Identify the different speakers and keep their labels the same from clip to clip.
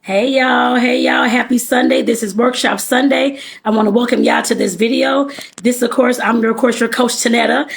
Speaker 1: Hey y'all, happy Sunday. This is Workshop Sunday. I want to welcome y'all to this video. This, of course, I'm your coach Tonetta,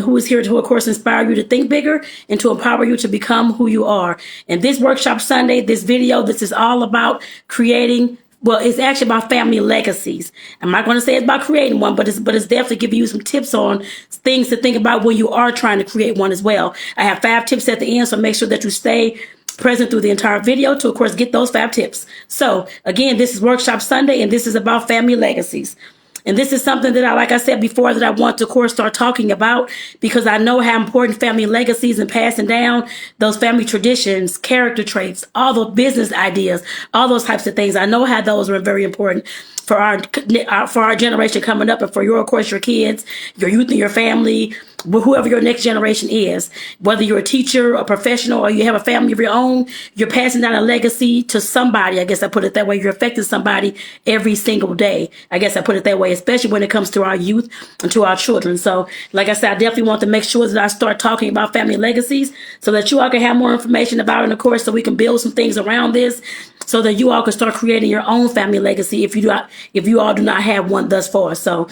Speaker 1: who is here to, of course, inspire you to think bigger and to empower you to become who you are. And this Workshop Sunday, this video, this is all about creating, well, it's actually about family legacies. I'm not going to say it's about creating one, but it's definitely giving you some tips on things to think about when you are trying to create one as well. I have 5 tips at the end, so make sure that you stay present through the entire video to, of course, get those 5 tips. So again, this is Workshop Sunday, and this is about family legacies. And this is something that like I said before, that I want to, of course, start talking about, because I know how important family legacies and passing down those family traditions, character traits, all those business ideas, all those types of things. I know how those are very important for our generation coming up, and for your, of course, your kids, your youth, and your family, whoever your next generation is. Whether you're a teacher, a professional, or you have a family of your own, you're passing down a legacy to somebody. I guess I put it that way. You're affecting somebody every single day. I guess I put it that way, especially when it comes to our youth and to our children. So, like I said, I definitely want to make sure that I start talking about family legacies so that you all can have more information about it, of course, so we can build some things around this, so that you all can start creating your own family legacy if you all do not have one thus far. So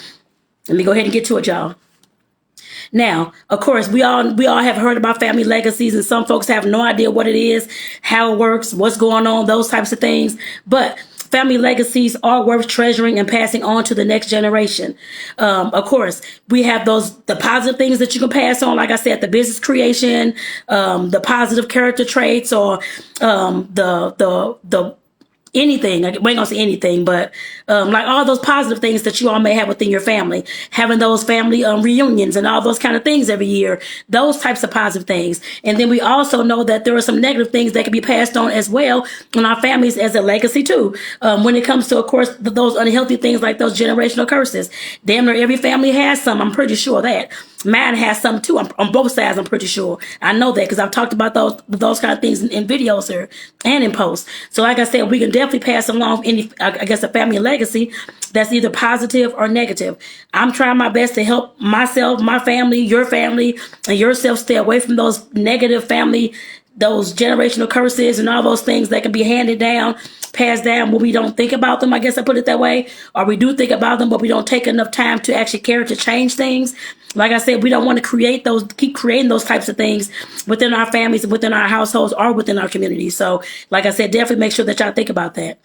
Speaker 1: let me go ahead and get to it, y'all. Now, of course, we all have heard about family legacies, and some folks have no idea what it is, how it works, what's going on, those types of things. But family legacies are worth treasuring and passing on to the next generation. Of course, we have the positive things that you can pass on, like I said, the business creation, the positive character traits, or the anything. We ain't gonna say anything, but like all those positive things that you all may have within your family, having those family reunions and all those kind of things every year, those types of positive things. And then we also know that there are some negative things that can be passed on as well in our families as a legacy too. When it comes to, of course, those unhealthy things like those generational curses. Damn near every family has some. I'm pretty sure that. Mine has some too. On both sides, I'm pretty sure. I know that because I've talked about those kind of things in videos here and in posts. So like I said, we can definitely pass along I guess, a family legacy that's either positive or negative. I'm trying my best to help myself, my family, and yourself stay away from those negative family, those generational curses and all those things that can be handed down, passed down when we don't think about them. I guess I put it that way. Or we do think about them, but we don't take enough time to actually care to change things. Like I said, we don't want to keep creating those types of things within our families, within our households, or within our communities. So, like I said, definitely make sure that y'all think about that.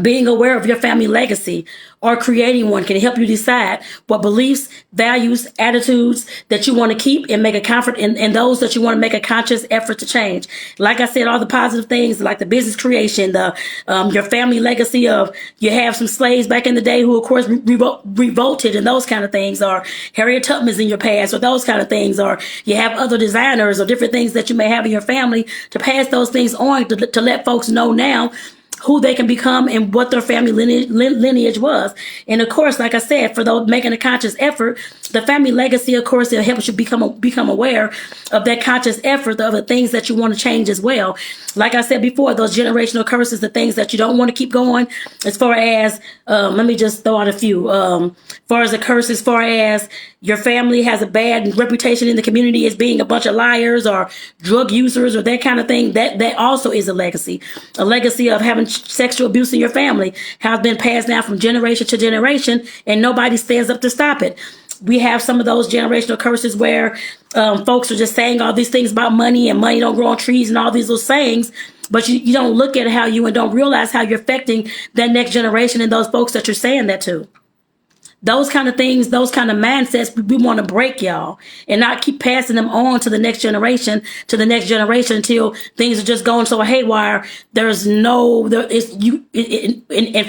Speaker 1: Being aware of your family legacy or creating one can help you decide what beliefs, values, attitudes that you want to keep, and make a comfort in those that you want to make a conscious effort to change. Like I said, all the positive things like the business creation, your family legacy of you have some slaves back in the day who, of course, revolted and those kind of things, or Harriet Tubman's in your past, or those kind of things, or you have other designers or different things that you may have in your family, to pass those things on to let folks know now who they can become and what their family lineage was. And of course, like I said, for those making a conscious effort, the family legacy, of course, it helps you become aware of that conscious effort of the things that you want to change as well. Like I said before, those generational curses, the things that you don't want to keep going, as far as, let me just throw out a few, as far as the curse, as far as your family has a bad reputation in the community as being a bunch of liars or drug users or that kind of thing, that also is a legacy. A legacy of having sexual abuse in your family has been passed down from generation to generation, and nobody stands up to stop it. We have some of those generational curses where folks are just saying all these things about money, and money don't grow on trees, and all these little sayings, but you don't look at how you and don't realize how you're affecting that next generation and those folks that you're saying that to. Those kind of things, those kind of mindsets, we want to break, y'all, and not keep passing them on to the next generation, until things are just going so haywire. And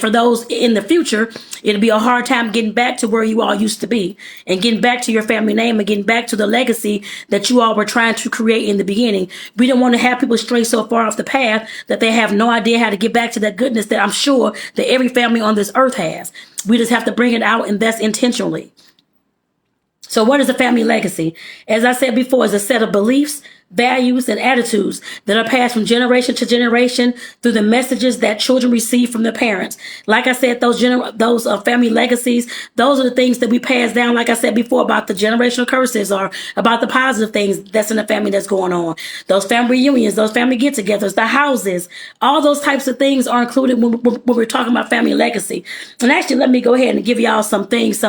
Speaker 1: for those in the future, it'll be a hard time getting back to where you all used to be, and getting back to your family name, and getting back to the legacy that you all were trying to create in the beginning. We don't want to have people stray so far off the path that they have no idea how to get back to that goodness that I'm sure that every family on this earth has. We just have to bring it out, and that's intentionally. So what is a family legacy? As I said before, it's a set of beliefs, values, and attitudes that are passed from generation to generation through the messages that children receive from their parents. Like I said, those family legacies, those are the things that we pass down, like I said before, about the generational curses or about the positive things that's in the family that's going on. Those family reunions, those family get-togethers, the houses, all those types of things are included when we're talking about family legacy. And actually, let me go ahead and give y'all some things,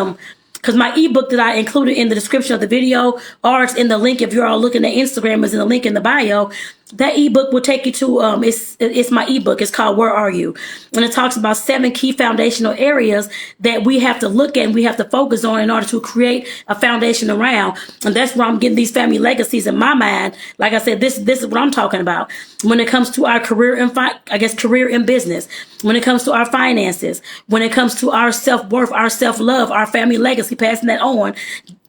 Speaker 1: because my ebook that I included in the description of the video, or it's in the link if you're all looking at Instagram, is in the link in the bio. That ebook will take you to, it's my ebook. It's called Where Are You? And it talks about 7 key foundational areas that we have to look at and we have to focus on in order to create a foundation around. And that's where I'm getting these family legacies in my mind. Like I said, this is what I'm talking about. When it comes to our career in business, when it comes to our finances, when it comes to our self-worth, our self-love, our family legacy, passing that on,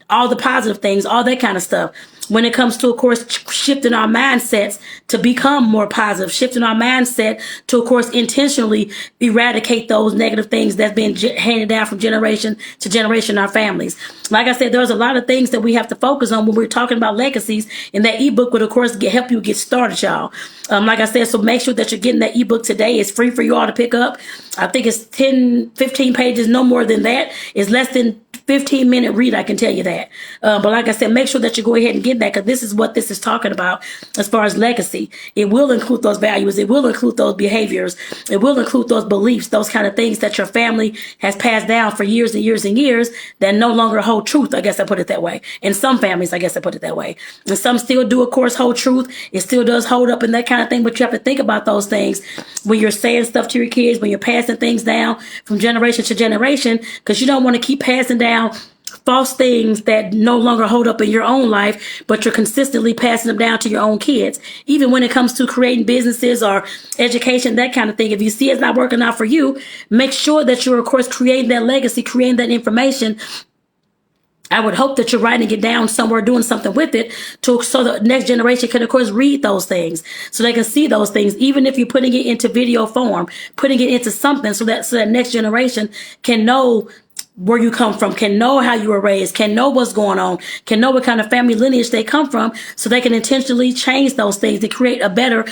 Speaker 1: all the positive things, all that kind of stuff. When it comes to, of course, shifting our mindsets to become more positive, shifting our mindset to, of course, intentionally eradicate those negative things that's been handed down from generation to generation in our families. Like I said, there's a lot of things that we have to focus on when we're talking about legacies, and that ebook would, of course, help you get started, y'all. Like I said, so make sure that you're getting that ebook today. It's free for you all to pick up. I think it's 10, 15 pages, no more than that. It's less than 15-minute read, I can tell you that. But like I said, make sure that you go ahead and get that, because this is what this is talking about as far as legacy. It will include those values. It will include those behaviors. It will include those beliefs, those kind of things that your family has passed down for years and years and years that no longer hold truth. I guess I put it that way. In some families, I guess I put it that way. And some still do, of course, hold truth. It still does hold up and that kind of thing. But you have to think about those things when you're saying stuff to your kids, when you're passing things down from generation to generation, because you don't want to keep passing down false things that no longer hold up in your own life, but you're consistently passing them down to your own kids. Even when it comes to creating businesses or education, that kind of thing. If you see it's not working out for you, make sure that you're, of course, creating that legacy, creating that information. I would hope that you're writing it down somewhere, doing something with it, so the next generation can, of course, read those things, so they can see those things. Even if you're putting it into video form, putting it into something, so that next generation can know where you come from, can know how you were raised, can know what's going on, can know what kind of family lineage they come from, so they can intentionally change those things to create a better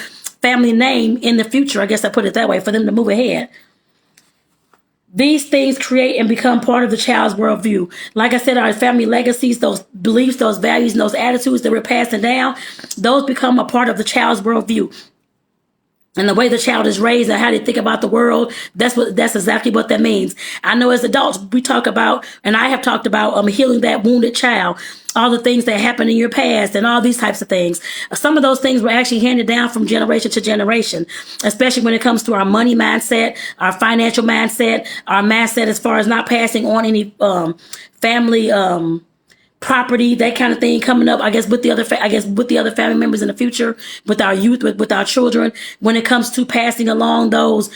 Speaker 1: family name in the future. I guess I put it that way, for them to move ahead. These things create and become part of the child's worldview. Like I said, our family legacies, those beliefs, those values, and those attitudes that we're passing down, those become a part of the child's worldview. And the way the child is raised and how they think about the world, that's exactly what that means. I know as adults, we talk about, and I have talked about, healing that wounded child, all the things that happened in your past and all these types of things. Some of those things were actually handed down from generation to generation, especially when it comes to our money mindset, our financial mindset, our mindset as far as not passing on any family property, that kind of thing coming up, I guess, with the other family members in the future, with our youth, with our children, when it comes to passing along those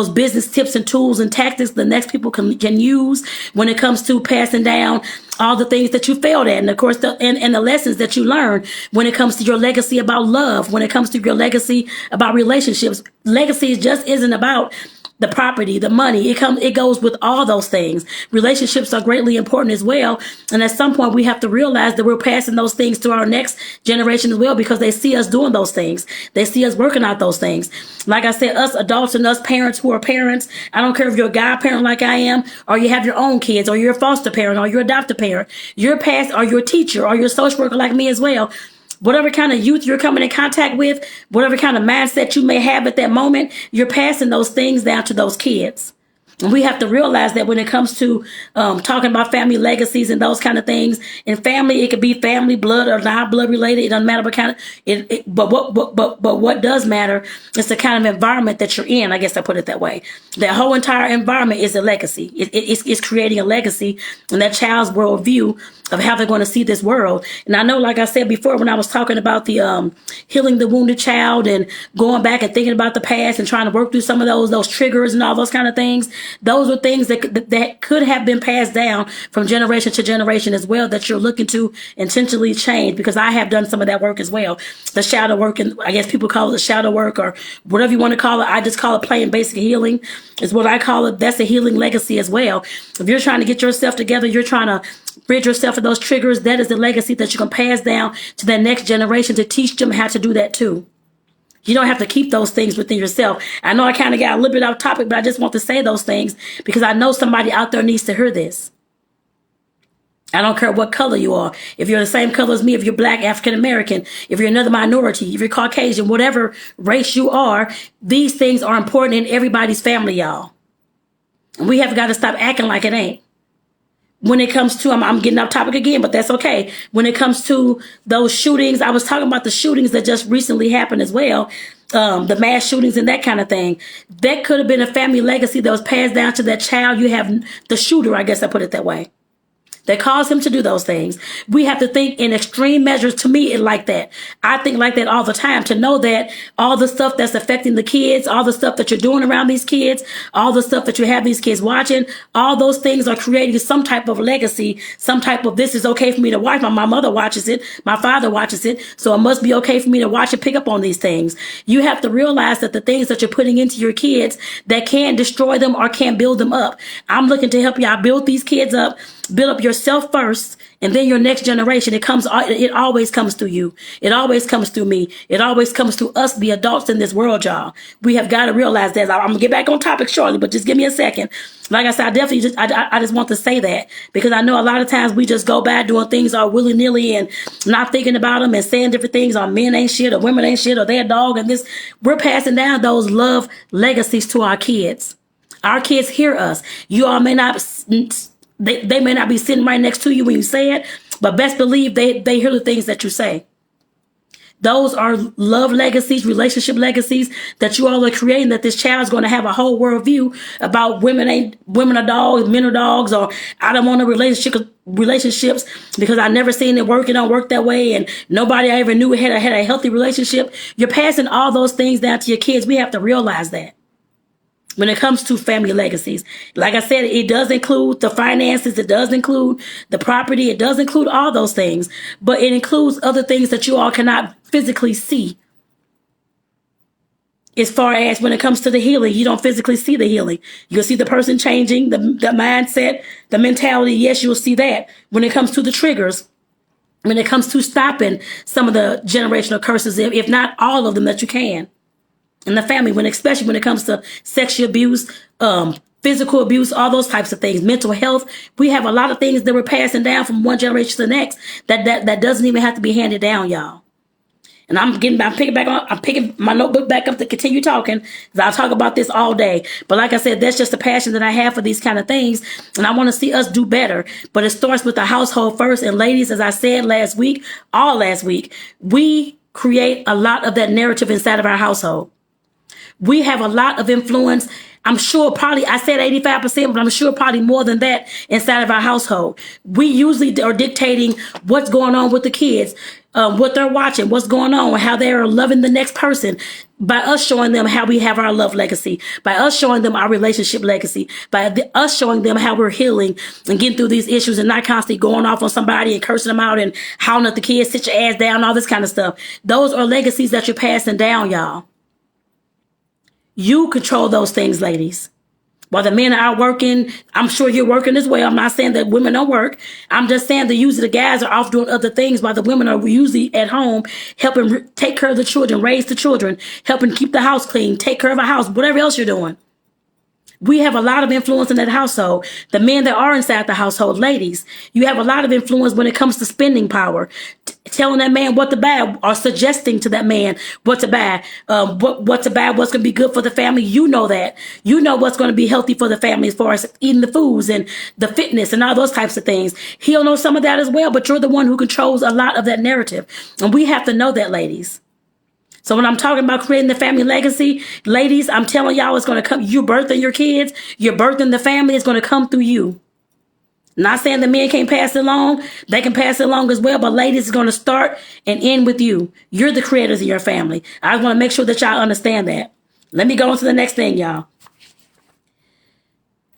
Speaker 1: business tips and tools and tactics the next people can use, when it comes to passing down all the things that you failed at, and of course and the lessons that you learn when it comes to your legacy about love, when it comes to your legacy about relationships. Legacy just isn't about the property, the money. It goes with all those things. Relationships are greatly important as well. And at some point we have to realize that we're passing those things to our next generation as well, because they see us doing those things. They see us working out those things. Like I said, us adults and us parents who are parents, I don't care if you're a godparent like I am, or you have your own kids, or you're a foster parent, or you're adopted parent, you're past, or you're a teacher, or you're a social worker like me as well. Whatever kind of youth you're coming in contact with, whatever kind of mindset you may have at that moment, you're passing those things down to those kids. And we have to realize that when it comes to talking about family legacies and those kind of things, in family, it could be family, blood, or non-blood related. It doesn't matter what kind of but what does matter is the kind of environment that you're in. I guess I put it that way. That whole entire environment is a legacy. It's creating a legacy in that child's worldview of how they're going to see this world. And I know, like I said before, when I was talking about the healing the wounded child and going back and thinking about the past and trying to work through some of those triggers and all those kind of things, Those were things that could have been passed down from generation to generation as well, that you're looking to intentionally change, because I have done some of that work as well. The shadow work, and I guess people call it the shadow work or whatever you want to call it. I just call it plain basic healing is what I call it. That's a healing legacy as well. If you're trying to get yourself together, you're trying to rid yourself of those triggers, that is the legacy that you can pass down to the next generation to teach them how to do that too. You don't have to keep those things within yourself. I know I kind of got a little bit off topic, but I just want to say those things because I know somebody out there needs to hear this. I don't care what color you are. If you're the same color as me, if you're Black, African American, if you're another minority, if you're Caucasian, whatever race you are, these things are important in everybody's family, y'all. And we have got to stop acting like it ain't. When it comes to, I'm getting off topic again, but that's okay. When it comes to those shootings, I was talking about the shootings that just recently happened as well. The mass shootings and that kind of thing. That could have been a family legacy that was passed down to that child. You have the shooter, I guess I put it that way, that caused him to do those things. We have to think in extreme measures. To me, it like that. I think like that all the time, to know that all the stuff that's affecting the kids, all the stuff that you're doing around these kids, all the stuff that you have these kids watching, all those things are creating some type of legacy, some type of, this is okay for me to watch. My mother watches it. My father watches it. So it must be okay for me to watch and pick up on these things. You have to realize that the things that you're putting into your kids that can destroy them or can build them up. I'm looking to help y'all build these kids up, build up yourself first, and then your next generation. It always comes through you. It always comes through me. It always comes through us, the adults in this world, y'all. We have got to realize that. I'm gonna get back on topic shortly, but just give me a second. Like I said, I just want to say that because I know a lot of times we just go by doing things all willy-nilly and not thinking about them and saying different things on men ain't shit or women ain't shit or they're a dog and this. We're passing down those love legacies to our kids. Our kids hear us. You all may not. They may not be sitting right next to you when you say it, but best believe they hear the things that you say. Those are love legacies, relationship legacies that you all are creating, that this child's going to have a whole worldview about women are dogs, men are dogs, or I don't want relationships because I never seen it work. It don't work that way. And nobody I ever knew had a healthy relationship. You're passing all those things down to your kids. We have to realize that. When it comes to family legacies, like I said, it does include the finances. It does include the property. It does include all those things, but it includes other things that you all cannot physically see. As far as when it comes to the healing, you don't physically see the healing. You'll see the person changing, the mindset, the mentality. Yes, you'll see that. When it comes to the triggers, when it comes to stopping some of the generational curses, if not all of them that you can. In the family, especially when it comes to sexual abuse, physical abuse, all those types of things, mental health, we have a lot of things that we're passing down from one generation to the next that doesn't even have to be handed down, y'all. And I'm picking my notebook back up to continue talking, because I'll talk about this all day. But like I said, that's just a passion that I have for these kind of things, and I want to see us do better. But it starts with the household first. And ladies, as I said last week, we create a lot of that narrative inside of our household. We have a lot of influence. I'm sure probably, I said 85%, but I'm sure probably more than that inside of our household. We usually are dictating what's going on with the kids, what they're watching, what's going on, how they're loving the next person, by us showing them how we have our love legacy, by us showing them our relationship legacy, by us showing them how we're healing and getting through these issues and not constantly going off on somebody and cursing them out and howling at the kids, sit your ass down, all this kind of stuff. Those are legacies that you're passing down, y'all. You control those things, ladies. While the men are out working, I'm sure you're working as well. I'm not saying that women don't work. I'm just saying that usually the guys are off doing other things while the women are usually at home helping take care of the children, raise the children, helping keep the house clean, take care of a house, whatever else you're doing. We have a lot of influence in that household. The men that are inside the household, ladies, you have a lot of influence when it comes to spending power, telling that man what to buy or suggesting to that man what to buy, what to buy, what's going to be good for the family. You know that. You know what's going to be healthy for the family as far as eating the foods and the fitness and all those types of things. He'll know some of that as well, but you're the one who controls a lot of that narrative. And we have to know that, ladies. So when I'm talking about creating the family legacy, ladies, I'm telling y'all, it's going to come. You're birthing your kids. You're birthing the family. It's going to come through you. Not saying the men can't pass it along. They can pass it along as well. But ladies, it's going to start and end with you. You're the creators of your family. I want to make sure that y'all understand that. Let me go on to the next thing, y'all.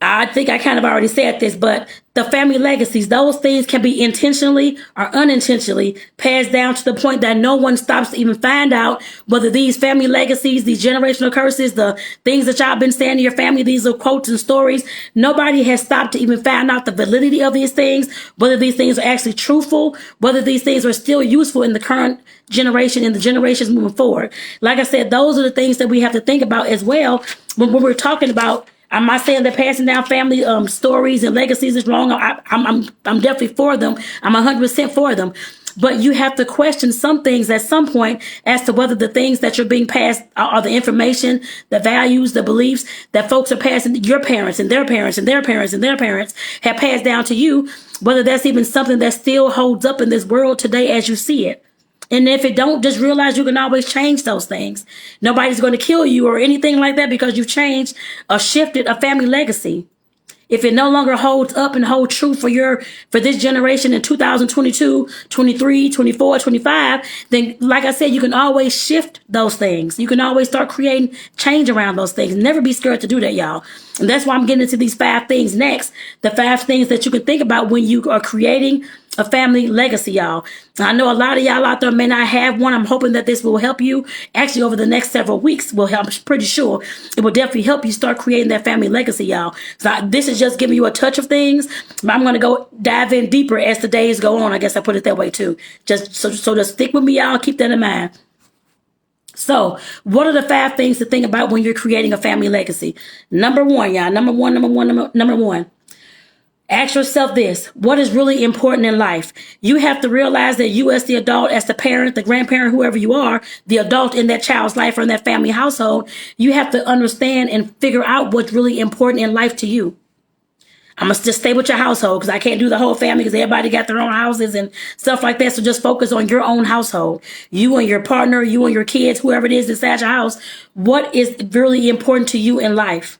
Speaker 1: I think I kind of already said this, but the family legacies, those things can be intentionally or unintentionally passed down to the point that no one stops to even find out whether these family legacies, these generational curses, the things that y'all been saying to your family, these are quotes and stories. Nobody has stopped to even find out the validity of these things, whether these things are actually truthful, whether these things are still useful in the current generation and the generations moving forward. Like I said, those are the things that we have to think about as well when we're talking about. I'm not saying that passing down family stories and legacies is wrong. I'm definitely for them. I'm 100% for them. But you have to question some things at some point as to whether the things that you're being passed are the information, the values, the beliefs that folks are passing, your parents and their parents and their parents and their parents have passed down to you, whether that's even something that still holds up in this world today as you see it. And if it don't, just realize you can always change those things. Nobody's going to kill you or anything like that because you've changed or shifted a family legacy. If it no longer holds up and hold true for this generation in 2022, 23, 24, 25, then like I said, you can always shift those things. You can always start creating change around those things. Never be scared to do that, y'all. And that's why I'm getting into these 5 things next. The 5 things that you can think about when you are creating a family legacy, y'all. I know a lot of y'all out there may not have one. I'm hoping that this will help you. Actually, over the next several weeks will help. I'm pretty sure it will definitely help you start creating that family legacy, y'all. So this is just giving you a touch of things, but I'm going to go dive in deeper as the days go on. I guess I put it that way too. Just so just stick with me, y'all. Keep that in mind. So, what are the 5 things to think about when you're creating a family legacy? Number 1, y'all. Number one. Ask yourself this: what is really important in life? You have to realize that you, as the adult, as the parent, the grandparent, whoever you are, the adult in that child's life or in that family household, you have to understand and figure out what's really important in life to you. I must just stay with your household because I can't do the whole family because everybody got their own houses and stuff like that. So just focus on your own household. You and your partner, you and your kids, whoever it is inside your house. What is really important to you in life?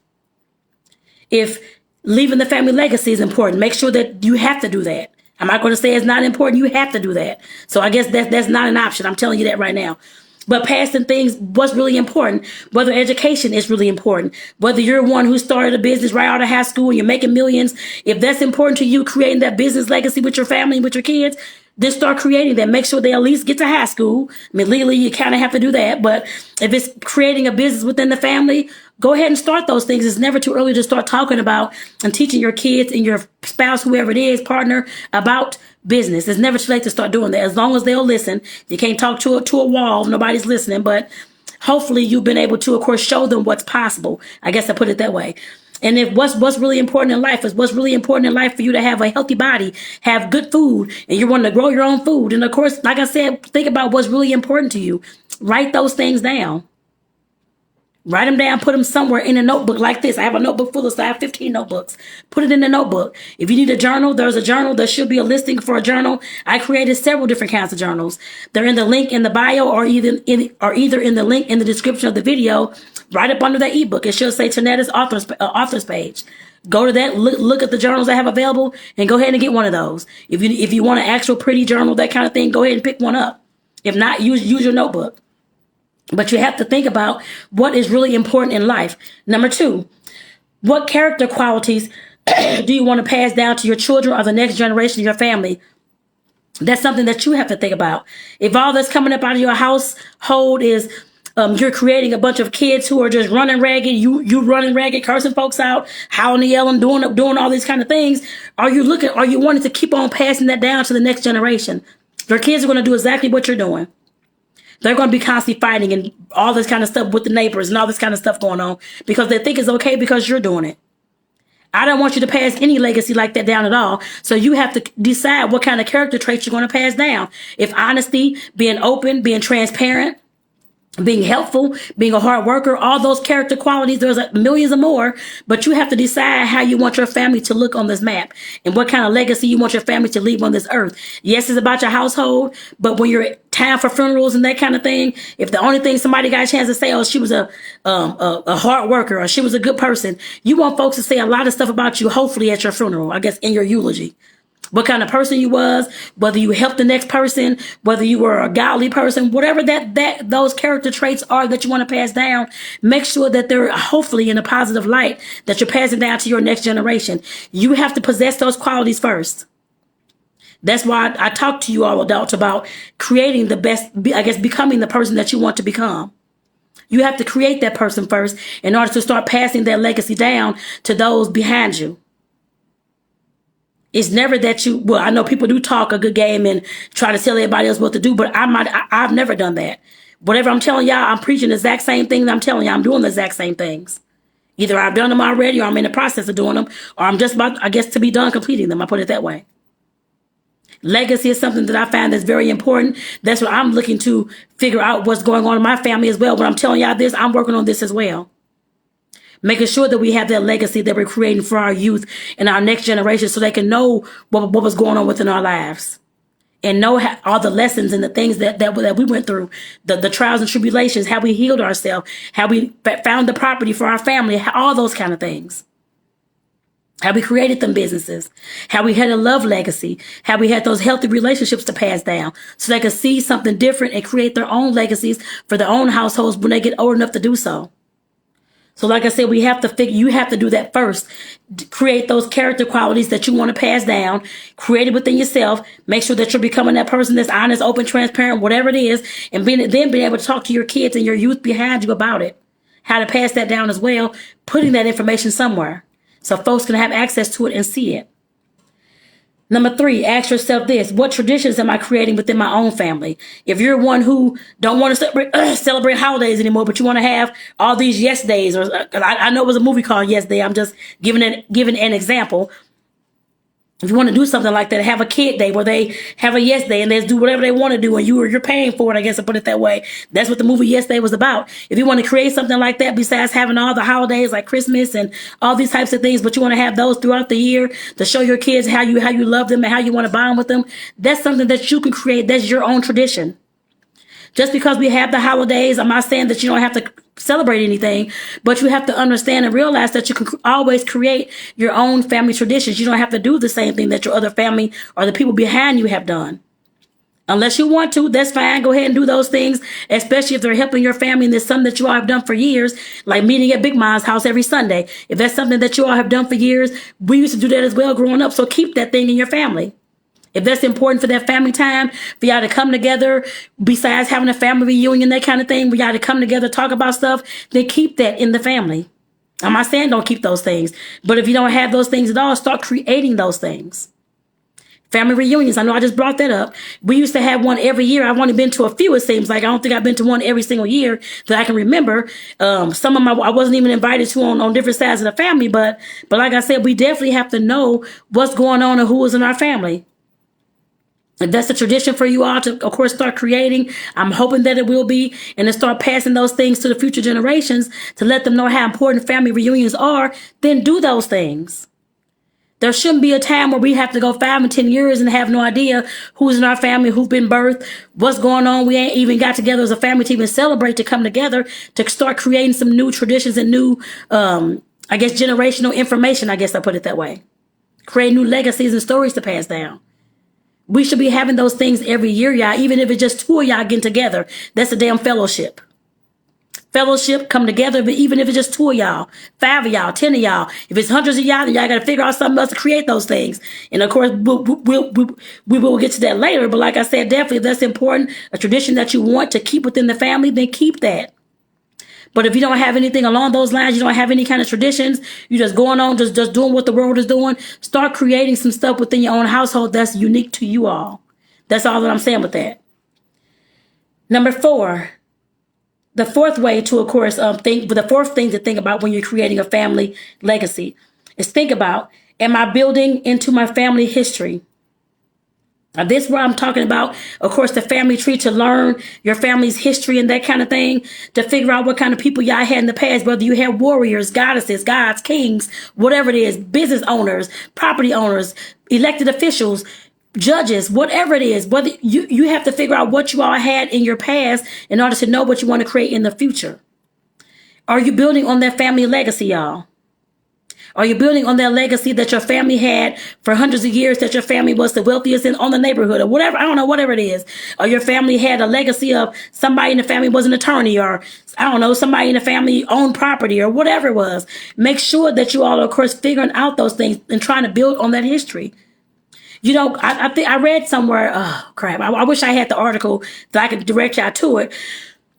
Speaker 1: If leaving the family legacy is important, make sure that you have to do that. I'm not going to say it's not important. You have to do that. So I guess that's not an option. I'm telling you that right now. But passing things, what's really important, whether education is really important, whether you're one who started a business right out of high school and you're making millions, if that's important to you, creating that business legacy with your family and with your kids, then start creating that. Make sure they at least get to high school. I mean, legally, you kind of have to do that. But if it's creating a business within the family, go ahead and start those things. It's never too early to start talking about and teaching your kids and your spouse, whoever it is, partner, about business. It's never too late to start doing that. As long as they'll listen. You can't talk to a wall. Nobody's listening. But hopefully you've been able to, of course, show them what's possible. I guess I put it that way. And if what's really important in life is what's really important in life for you to have a healthy body, have good food, and you're wanting to grow your own food. And of course, like I said, think about what's really important to you. Write those things down. Write them down, put them somewhere in a notebook like this. I have a notebook full of, so I have 15 notebooks. Put it in the notebook. If you need a journal, there's a journal. There should be a listing for a journal. I created several different kinds of journals. They're in the link in the bio or either in the link in the description of the video, right up under that ebook. It should say Tonetta's authors page. Go to that, look at the journals I have available, and go ahead and get one of those. If you want an actual pretty journal, that kind of thing, go ahead and pick one up. If not, use your notebook. But you have to think about what is really important in life. Number 2, what character qualities do you want to pass down to your children or the next generation of your family? That's something that you have to think about. If all that's coming up out of your household is you're creating a bunch of kids who are just running ragged, you running ragged, cursing folks out, howling and yelling, doing all these kind of things, are you wanting to keep on passing that down to the next generation? Your kids are going to do exactly what you're doing. They're going to be constantly fighting and all this kind of stuff with the neighbors and all this kind of stuff going on because they think it's okay because you're doing it. I don't want you to pass any legacy like that down at all. So you have to decide what kind of character traits you're going to pass down. If honesty, being open, being transparent, being helpful, being a hard worker, all those character qualities, there's millions of more, but you have to decide how you want your family to look on this map and what kind of legacy you want your family to leave on this earth. Yes, it's about your household, but when you're time for funerals and that kind of thing, if the only thing somebody got a chance to say, oh, she was a hard worker or she was a good person, you want folks to say a lot of stuff about you, hopefully at your funeral, I guess in your eulogy. what kind of person you was, whether you helped the next person, whether you were a godly person, whatever that those character traits are that you want to pass down, make sure that they're hopefully in a positive light that you're passing down to your next generation. You have to possess those qualities first. That's why I talk to you all adults about creating the best, I guess, becoming the person that you want to become. You have to create that person first in order to start passing that legacy down to those behind you. It's never that you, well, I know people do talk a good game and try to tell everybody else what to do, but I've never done that. Whatever I'm telling y'all, I'm preaching the exact same thing that I'm telling y'all. I'm doing the exact same things. Either I've done them already or I'm in the process of doing them, or I'm just about, I guess, to be done completing them. I put it that way. Legacy is something that I find that's very important. That's what I'm looking to figure out what's going on in my family as well. When I'm telling y'all this, I'm working on this as well. Making sure that we have that legacy that we're creating for our youth and our next generation so they can know what was going on within our lives and know all the lessons and the things that we went through, the trials and tribulations, how we healed ourselves, how we found the property for our family, all those kind of things. How we created them businesses, how we had a love legacy, how we had those healthy relationships to pass down so they could see something different and create their own legacies for their own households when they get old enough to do so. So like I said, we have to figure, you have to do that first. Create those character qualities that you want to pass down, create it within yourself, make sure that you're becoming that person that's honest, open, transparent, whatever it is, and then being able to talk to your kids and your youth behind you about it, how to pass that down as well, putting that information somewhere so folks can have access to it and see it. Number 3, ask yourself this: what traditions am I creating within my own family? If you're one who don't want to celebrate holidays anymore, but you want to have all these yes days, or I know it was a movie called Yes Day. I'm just giving an example. If you want to do something like that, have a kid day where they have a yes day and they do whatever they want to do and you're paying for it, I guess I put it that way. That's what the movie Yes Day was about. If you want to create something like that, besides having all the holidays like Christmas and all these types of things, but you want to have those throughout the year to show your kids how you love them and how you want to bond with them, that's something that you can create. That's your own tradition. Just because we have the holidays, I'm not saying that you don't have to celebrate anything, but you have to understand and realize that you can always create your own family traditions. You don't have to do the same thing that your other family or the people behind you have done. Unless you want to, that's fine. Go ahead and do those things, especially if they're helping your family and there's something that you all have done for years, like meeting at Big Mom's house every Sunday. If that's something that you all have done for years, we used to do that as well growing up, so keep that thing in your family. If that's important for that family time, for y'all to come together, besides having a family reunion, that kind of thing, for y'all to come together, talk about stuff, then keep that in the family. I'm not saying don't keep those things, but if you don't have those things at all, start creating those things. Family reunions, I know I just brought that up. We used to have one every year. I've only been to a few, it seems like. I don't think I've been to one every single year that I can remember. Some of I wasn't even invited to on different sides of the family, but like I said, we definitely have to know what's going on and who is in our family. If that's a tradition for you all to, of course, start creating, I'm hoping that it will be, and to start passing those things to the future generations to let them know how important family reunions are, then do those things. There shouldn't be a time where we have to go 5 and 10 years and have no idea who's in our family, who's been birthed, what's going on. We ain't even got together as a family to even celebrate, to come together, to start creating some new traditions and new, I guess, generational information, I guess I put it that way. Create new legacies and stories to pass down. We should be having those things every year, y'all, even if it's just 2 of y'all getting together. That's a damn fellowship. Fellowship, come together, but even if it's just 2 of y'all, 5 of y'all, 10 of y'all, if it's hundreds of y'all, then y'all got to figure out something else to create those things. And of course, we will get to that later. But like I said, definitely, if that's important, a tradition that you want to keep within the family, then keep that. But if you don't have anything along those lines, you don't have any kind of traditions, you're just going on, just doing what the world is doing, start creating some stuff within your own household that's unique to you all. That's all that I'm saying with that. Number 4, the fourth way to, of course, the fourth thing to think about when you're creating a family legacy is think about, am I building into my family history? Now, this is where I'm talking about, of course, the family tree, to learn your family's history and that kind of thing, to figure out what kind of people y'all had in the past, whether you had warriors, goddesses, gods, kings, whatever it is, business owners, property owners, elected officials, judges, whatever it is, whether you have to figure out what you all had in your past in order to know what you want to create in the future. Are you building on that family legacy, y'all? Are you building on that legacy that your family had for hundreds of years, that your family was the wealthiest in on the neighborhood or whatever? I don't know, whatever it is. Or your family had a legacy of somebody in the family was an attorney, or I don't know, somebody in the family owned property or whatever it was. Make sure that you all are, of course, figuring out those things and trying to build on that history. You know, I think I read somewhere, oh crap, I wish I had the article that I could direct y'all to it.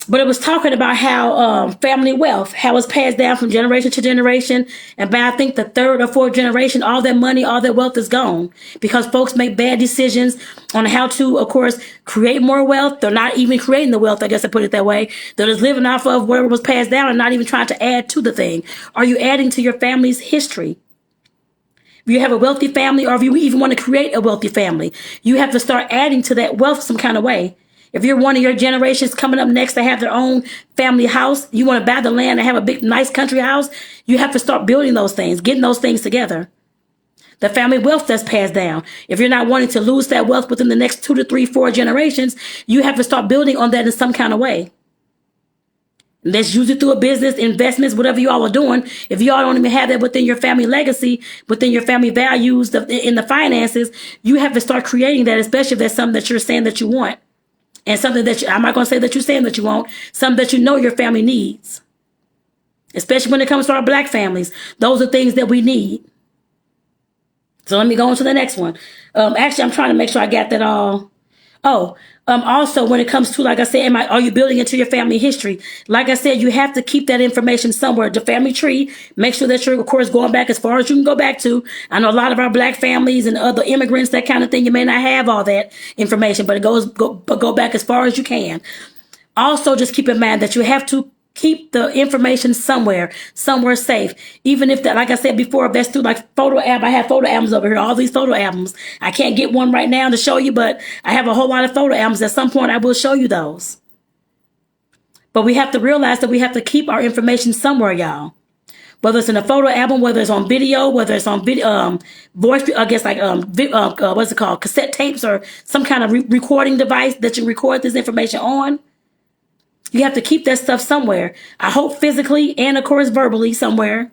Speaker 1: But it was talking about how family wealth, how it's passed down from generation to generation. And by I think the third or fourth generation, all that money, all that wealth is gone because folks make bad decisions on how to, of course, create more wealth. They're not even creating the wealth, I guess I put it that way. They're just living off of whatever was passed down and not even trying to add to the thing. Are you adding to your family's history? If you have a wealthy family, or if you even want to create a wealthy family, you have to start adding to that wealth some kind of way. If you're one of your generations coming up next to have their own family house, you want to buy the land and have a big, nice country house, you have to start building those things, getting those things together. The family wealth that's passed down. If you're not wanting to lose that wealth within the next 2 to 3, 4 generations, you have to start building on that in some kind of way. Let's use it through a business, investments, whatever you all are doing. If you all don't even have that within your family legacy, within your family values, in the finances, you have to start creating that, especially if that's something that you're saying that you want. And something that I'm not going to say that you're saying that you won't, something that you know your family needs. Especially when it comes to our Black families. Those are things that we need. So let me go on to the next one. Actually, I'm trying to make sure I got that all. Also, when it comes to, like I said, are you building into your family history? Like I said, you have to keep that information somewhere. The family tree, make sure that you're, of course, going back as far as you can go back to. I know a lot of our Black families and other immigrants, that kind of thing, you may not have all that information, but go back as far as you can. Also, just keep in mind that you have to keep the information somewhere safe. Even if that, like I said before, if that's through like photo album, I have photo albums over here, all these photo albums. I can't get one right now to show you, but I have a whole lot of photo albums. At some point, I will show you those. But we have to realize that we have to keep our information somewhere, y'all. Whether it's in a photo album, whether it's on video, whether it's on video, voice, I guess like, what's it called? Cassette tapes or some kind of recording device that you record this information on. You have to keep that stuff somewhere. I hope physically and, of course, verbally somewhere.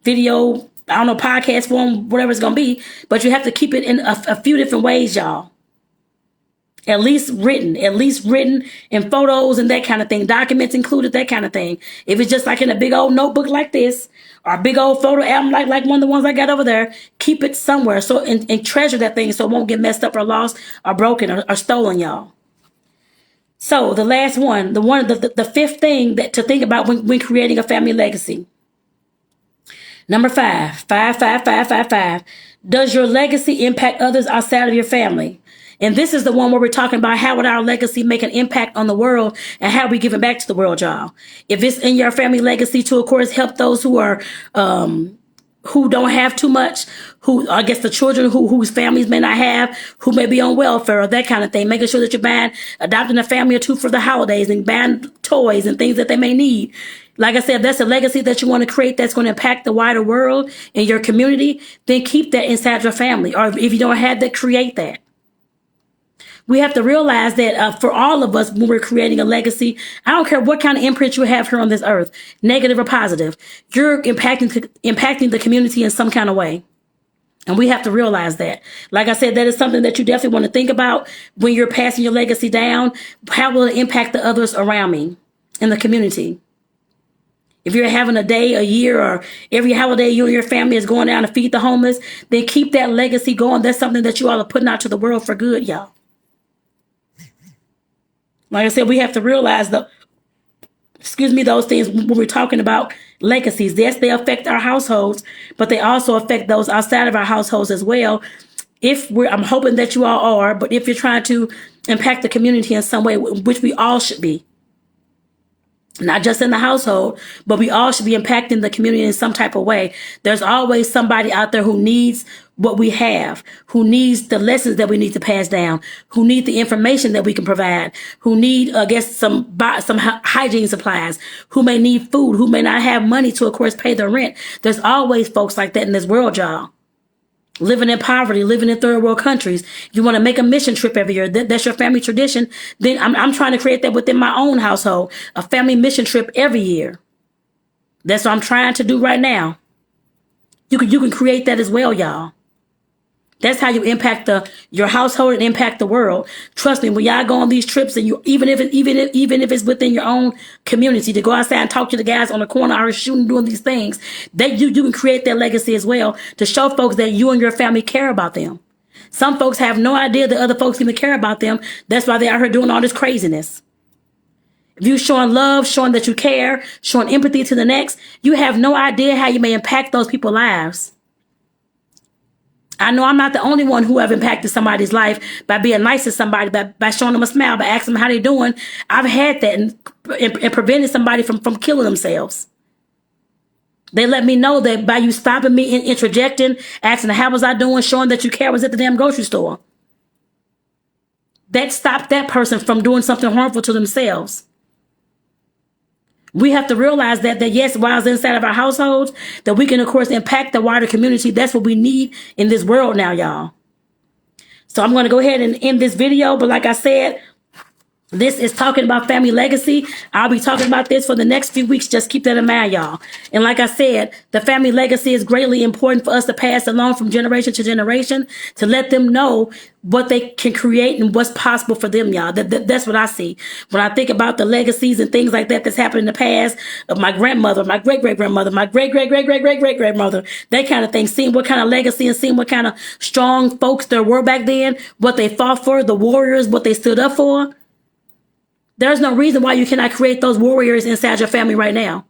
Speaker 1: Video, I don't know, podcast form, whatever it's going to be. But you have to keep it in a few different ways, y'all. At least written in photos and that kind of thing. Documents included, that kind of thing. If it's just like in a big old notebook like this, or a big old photo album like one of the ones I got over there, keep it somewhere so and treasure that thing so it won't get messed up or lost or broken or stolen, y'all. So the last one, the fifth thing that to think about when creating a family legacy. Number 5. Does your legacy impact others outside of your family? And this is the one where we're talking about how would our legacy make an impact on the world and how we give it back to the world, y'all. If it's in your family legacy to, of course, help those who are who don't have too much, who I guess the children whose families may not have, who may be on welfare or that kind of thing, making sure that you're adopting a family or two for the holidays and buying toys and things that they may need. Like I said, if that's a legacy that you want to create that's going to impact the wider world and your community, then keep that inside your family. Or if you don't have that, create that. We have to realize that for all of us, when we're creating a legacy, I don't care what kind of imprint you have here on this earth, negative or positive, you're impacting the community in some kind of way. And we have to realize that. Like I said, that is something that you definitely want to think about when you're passing your legacy down. How will it impact the others around me in the community? If you're having a day, a year, or every holiday you and your family is going down to feed the homeless, then keep that legacy going. That's something that you all are putting out to the world for good, y'all. Like I said, we have to realize those things when we're talking about legacies. Yes, they affect our households, but they also affect those outside of our households as well. I'm hoping that you all are, but if you're trying to impact the community in some way, which we all should be, not just in the household, but we all should be impacting the community in some type of way. There's always somebody out there who needs what we have, who needs the lessons that we need to pass down, who need the information that we can provide, who need, some hygiene supplies, who may need food, who may not have money to, of course, pay their rent. There's always folks like that in this world, y'all. Living in poverty, living in third world countries. You want to make a mission trip every year. That's your family tradition. Then I'm trying to create that within my own household, a family mission trip every year. That's what I'm trying to do right now. You can create that as well, y'all. That's how you impact your household and impact the world. Trust me, when y'all go on these trips, and you even if it's within your own community, to go outside and talk to the guys on the corner or shooting, doing these things, that you can create that legacy as well, to show folks that you and your family care about them. Some folks have no idea that other folks even care about them. That's why they are here doing all this craziness. If you're showing love, showing that you care, showing empathy to the next, you have no idea how you may impact those people's lives. I know I'm not the only one who have impacted somebody's life by being nice to somebody, by showing them a smile, by asking them how they're doing. I've had that and prevented somebody from killing themselves. They let me know that by you stopping me and interjecting, asking how was I doing, showing that you care, was at the damn grocery store. That stopped that person from doing something harmful to themselves. We have to realize that yes, while it's inside of our households, that we can, of course, impact the wider community. That's what we need in this world now, y'all. So I'm going to go ahead and end this video. But like I said, this is talking about family legacy. I'll be talking about this for the next few weeks. Just keep that in mind, y'all. And like I said, the family legacy is greatly important for us to pass along from generation to generation, to let them know what they can create and what's possible for them, y'all. That's what I see. When I think about the legacies and things like that that's happened in the past of my grandmother, my great-great-grandmother, my great-great-great-great-great-great-grandmother, that kind of thing, seeing what kind of legacy and seeing what kind of strong folks there were back then, what they fought for, the warriors, what they stood up for. There's no reason why you cannot create those warriors inside your family right now.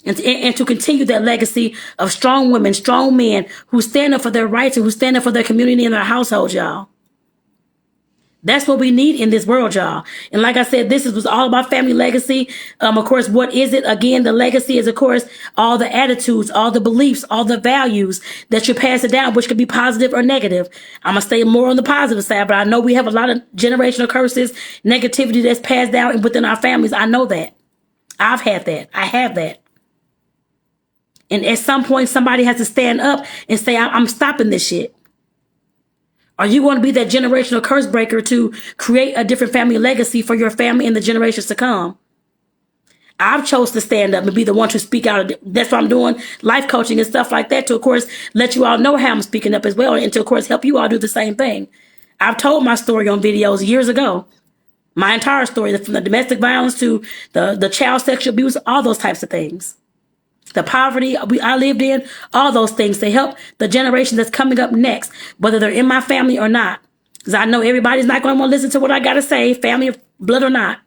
Speaker 1: And to continue that legacy of strong women, strong men who stand up for their rights and who stand up for their community and their household, y'all. That's what we need in this world, y'all. And like I said, this was all about family legacy. Of course, what is it? Again, the legacy is, of course, all the attitudes, all the beliefs, all the values that you pass it down, which could be positive or negative. I'm going to stay more on the positive side, but I know we have a lot of generational curses, negativity that's passed down within our families. I know that. I've had that. I have that. And at some point, somebody has to stand up and say, I'm stopping this shit. Are you going to be that generational curse breaker to create a different family legacy for your family and the generations to come? I've chose to stand up and be the one to speak out. That's why I'm doing life coaching and stuff like that, to, of course, let you all know how I'm speaking up as well, and to, of course, help you all do the same thing. I've told my story on videos years ago. My entire story, from the domestic violence to the child sexual abuse, all those types of things. The poverty I lived in, all those things, to help the generation that's coming up next, whether they're in my family or not. Because I know everybody's not going to want to listen to what I got to say, family, blood or not.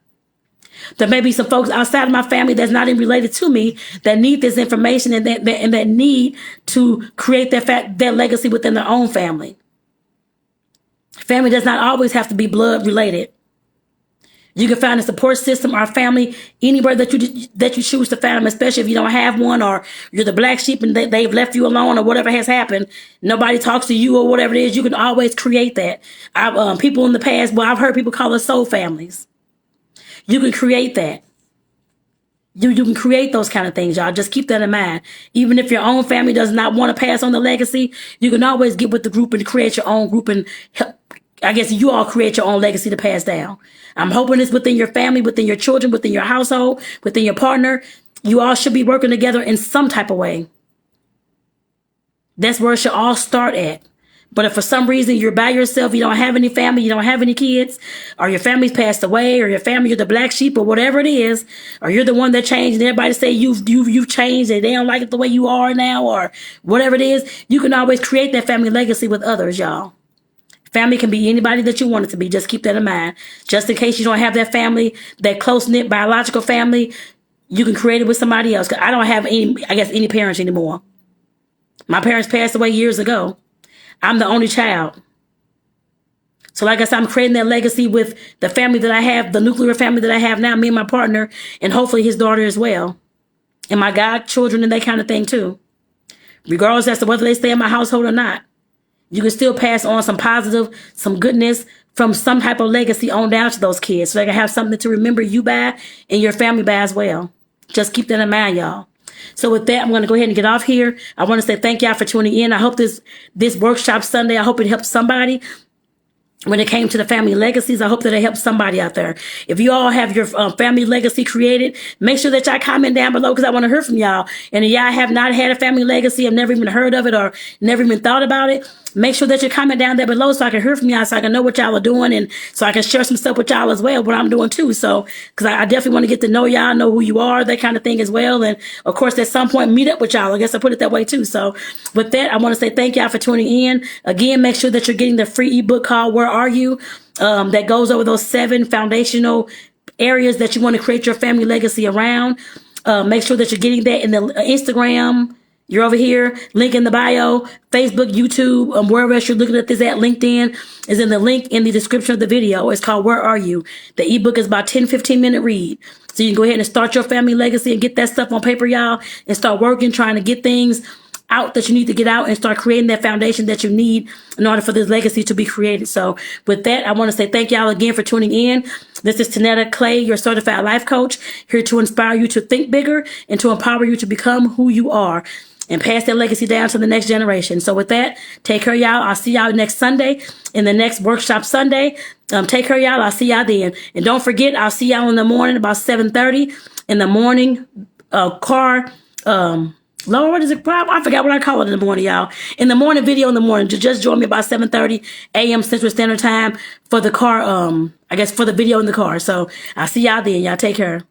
Speaker 1: There may be some folks outside of my family that's not even related to me that need this information and that need to create that legacy within their own family. Family does not always have to be blood related. You can find a support system or a family anywhere that you choose to find them, especially if you don't have one, or you're the black sheep and they've left you alone, or whatever has happened. Nobody talks to you or whatever it is. You can always create that. People in the past, I've heard people call us soul families. You can create that. You can create those kind of things, y'all. Just keep that in mind. Even if your own family does not want to pass on the legacy, you can always get with the group and create your own group and help. I guess you all create your own legacy to pass down. I'm hoping it's within your family, within your children, within your household, within your partner. You all should be working together in some type of way. That's where it should all start at. But if for some reason you're by yourself, you don't have any family, you don't have any kids, or your family's passed away, or your family, you're the black sheep, or whatever it is, or you're the one that changed and everybody say you've changed and they don't like it the way you are now, or whatever it is, you can always create that family legacy with others, y'all. Family can be anybody that you want it to be. Just keep that in mind. Just in case you don't have that family, that close-knit biological family, you can create it with somebody else. 'Cause I don't have any parents anymore. My parents passed away years ago. I'm the only child. So like I said, I'm creating that legacy with the family that I have, the nuclear family that I have now, me and my partner, and hopefully his daughter as well. And my godchildren and that kind of thing too. Regardless as to whether they stay in my household or not. You can still pass on some positive, some goodness from some type of legacy on down to those kids. So they can have something to remember you by and your family by as well. Just keep that in mind, y'all. So with that, I'm going to go ahead and get off here. I want to say thank y'all for tuning in. I hope this workshop Sunday, I hope it helps somebody. when it came to the family legacies. I hope that it helps somebody out there. If you all have your family legacy created, make sure that y'all comment down below, because I want to hear from y'all. And if y'all have not had a family legacy, have never even heard of it or never even thought about it, make sure that you comment down there below so I can hear from y'all, so I can know what y'all are doing, and so I can share some stuff with y'all as well, what I'm doing too. So, because I definitely want to get to know y'all, know who you are, that kind of thing as well. And of course, at some point, meet up with y'all. I guess I put it that way too. So with that, I want to say thank y'all for tuning in. Again, make sure that you're getting the free ebook called Where Are You? That goes over those 7 foundational areas that you want to create your family legacy around. Make sure that you're getting that in the Instagram. You're over here, link in the bio, Facebook, YouTube, wherever else you're looking at this at. LinkedIn is in the link in the description of the video. It's called Where Are You? The ebook is about 10-15 minute read. So you can go ahead and start your family legacy and get that stuff on paper, y'all, and start working, trying to get things out that you need to get out and start creating that foundation that you need in order for this legacy to be created. So with that, I want to say thank y'all again for tuning in. This is Tonetta Clay, your certified life coach, here to inspire you to think bigger and to empower you to become who you are and pass that legacy down to the next generation. So with that, take care, y'all. I'll see y'all next Sunday in the next workshop Sunday. Take care, y'all. I'll see y'all then. And don't forget, I'll see y'all in the morning about 7:30 in the morning Lord, what is it? I forgot what I call it in the morning, y'all. In the morning video in the morning. Just join me about 7:30 a.m. Central Standard Time for the car, I guess for the video in the car. So I'll see y'all then. Y'all take care.